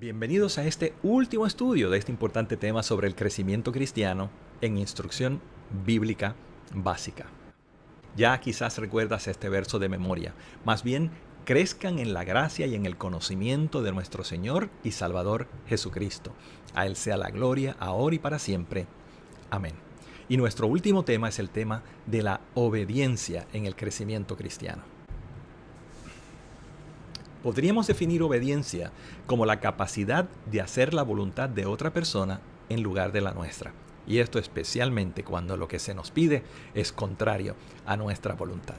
Bienvenidos a este último estudio de este importante tema sobre el crecimiento cristiano en instrucción bíblica básica. Ya quizás recuerdas este verso de memoria. Más bien, crezcan en la gracia y en el conocimiento de nuestro Señor y Salvador Jesucristo. A Él sea la gloria, ahora y para siempre. Amén. Y nuestro último tema es el tema de la obediencia en el crecimiento cristiano. Podríamos definir obediencia como la capacidad de hacer la voluntad de otra persona en lugar de la nuestra. Y esto especialmente cuando lo que se nos pide es contrario a nuestra voluntad.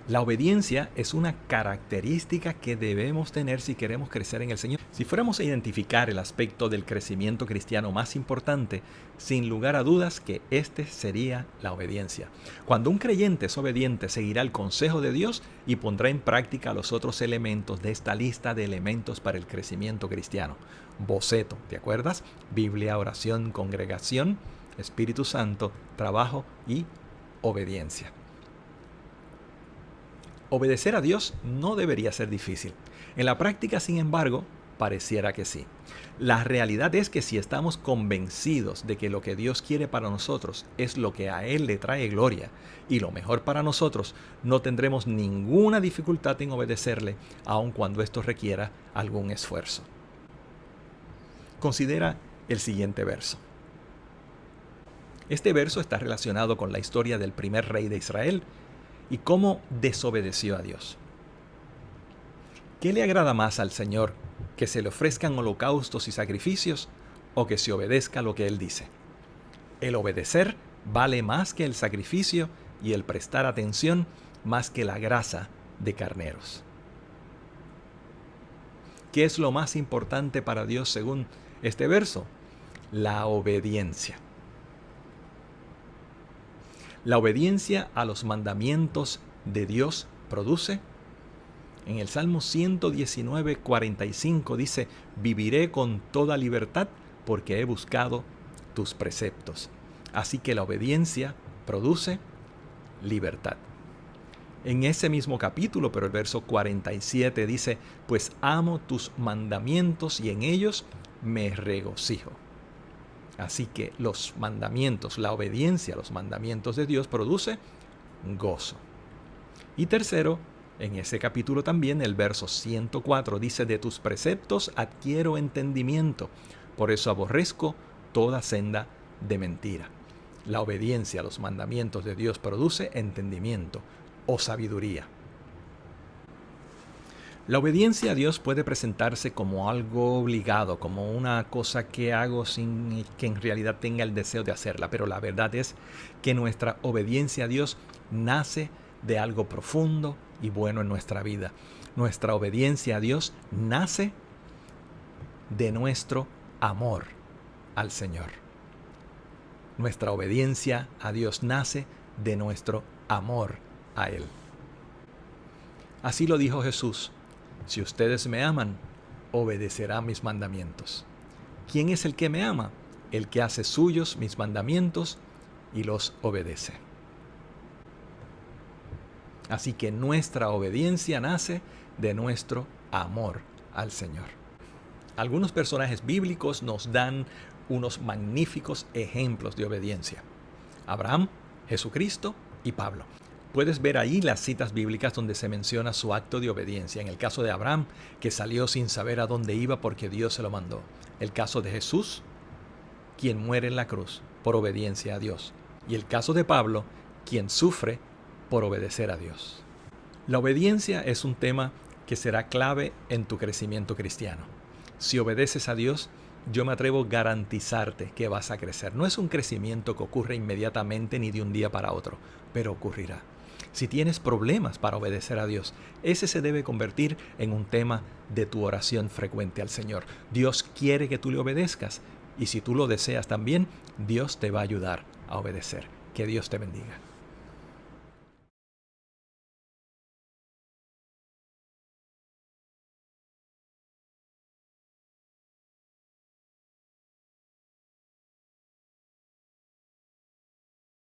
La obediencia es una característica que debemos tener si queremos crecer en el Señor. Si fuéramos a identificar el aspecto del crecimiento cristiano más importante, sin lugar a dudas que este sería la obediencia. Cuando un creyente es obediente, seguirá el consejo de Dios y pondrá en práctica los otros elementos de esta lista de elementos para el crecimiento cristiano. Boceto, ¿te acuerdas? Biblia, oración, congregación, Espíritu Santo, trabajo y obediencia. Obedecer a Dios no debería ser difícil. En la práctica, sin embargo, pareciera que sí. La realidad es que si estamos convencidos de que lo que Dios quiere para nosotros es lo que a Él le trae gloria y lo mejor para nosotros, no tendremos ninguna dificultad en obedecerle, aun cuando esto requiera algún esfuerzo. Considera el siguiente verso. Este verso está relacionado con la historia del primer rey de Israel y cómo desobedeció a Dios. ¿Qué le agrada más al Señor? ¿Que se le ofrezcan holocaustos y sacrificios o que se obedezca lo que Él dice? El obedecer vale más que el sacrificio y el prestar atención más que la grasa de carneros. ¿Qué es lo más importante para Dios según este verso? La obediencia. La obediencia a los mandamientos de Dios produce. En el Salmo 119, 45 dice, viviré con toda libertad porque he buscado tus preceptos. Así que la obediencia produce libertad. En ese mismo capítulo, pero el verso 47 dice, pues amo tus mandamientos y en ellos me regocijo. Así que los mandamientos, la obediencia a los mandamientos de Dios produce gozo. Y tercero, en ese capítulo también, el verso 104 dice, de tus preceptos adquiero entendimiento, por eso aborrezco toda senda de mentira. La obediencia a los mandamientos de Dios produce entendimiento o sabiduría. La obediencia a Dios puede presentarse como algo obligado, como una cosa que hago sin que en realidad tenga el deseo de hacerla, pero la verdad es que nuestra obediencia a Dios nace de algo profundo y bueno en nuestra vida. Nuestra obediencia a Dios nace de nuestro amor al Señor. Nuestra obediencia a Dios nace de nuestro amor a Él. Así lo dijo Jesús. Si ustedes me aman, obedecerán mis mandamientos. ¿Quién es el que me ama? El que hace suyos mis mandamientos y los obedece. Así que nuestra obediencia nace de nuestro amor al Señor. Algunos personajes bíblicos nos dan unos magníficos ejemplos de obediencia. Abraham, Jesucristo y Pablo. Puedes ver ahí las citas bíblicas donde se menciona su acto de obediencia. En el caso de Abraham, que salió sin saber a dónde iba porque Dios se lo mandó. El caso de Jesús, quien muere en la cruz por obediencia a Dios. Y el caso de Pablo, quien sufre por obedecer a Dios. La obediencia es un tema que será clave en tu crecimiento cristiano. Si obedeces a Dios, yo me atrevo a garantizarte que vas a crecer. No es un crecimiento que ocurre inmediatamente ni de un día para otro, pero ocurrirá. Si tienes problemas para obedecer a Dios, ese se debe convertir en un tema de tu oración frecuente al Señor. Dios quiere que tú le obedezcas y si tú lo deseas también, Dios te va a ayudar a obedecer. Que Dios te bendiga.